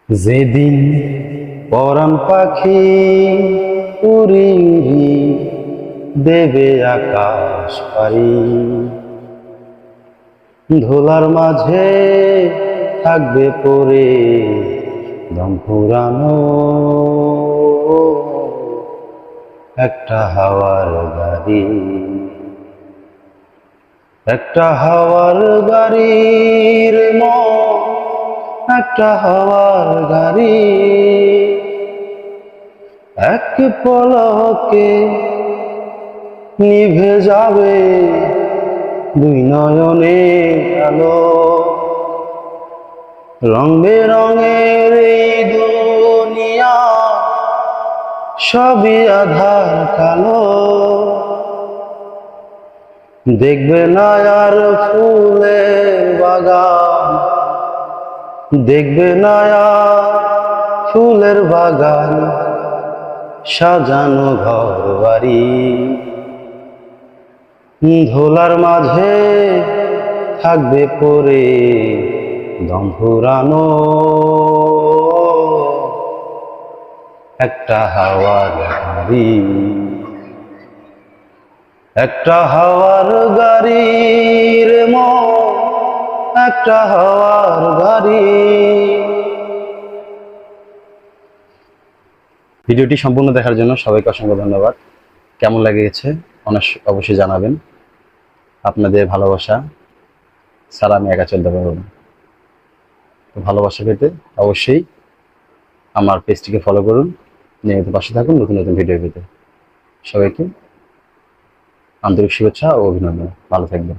যেদিন পরাণ পাখি উড়ি উড়ি দেবে আকাশ পারি, ধুলার মাঝে থাকবে পড়ে দম ফুরানো একটা হাওয়ার গাড়ি, একটা হাওয়ার গাড়ির একটা হাওয়ার গাড়ি, এক পলকে নিভে যাবে দুই নয়নে আলো। রং বেরঙের এই দুনিয়া সবই আধার কালো, দেখবে না আর ফুলের বাগান, দেখবে না আর ফুলের বাগান, সাজানো ঘর বাড়ি, ধুলার মাঝে থাকবে পড়ে দম ফুরানো একটা হাওয়ার গাড়ি, একটা হাওয়ার গাড়ির একটা হাওয়ার গাড়ি। ভিডিওটি সম্পূর্ণ দেখার জন্য সবাইকে অসংখ্য ধন্যবাদ। কেমন লেগেছে অবশ্যই জানাবেন। আপনাদের ভালোবাসা ছাড়া আমি একা চলতে পারবো না। তো ভালোবাসা পেতে অবশ্যই আমার পেজটিকে ফলো করুন, নিয়মিত পাশে থাকুন নতুন নতুন ভিডিও পেতে। সবাইকে আন্তরিক শুভেচ্ছা ও অভিনন্দন। ভালো থাকবেন।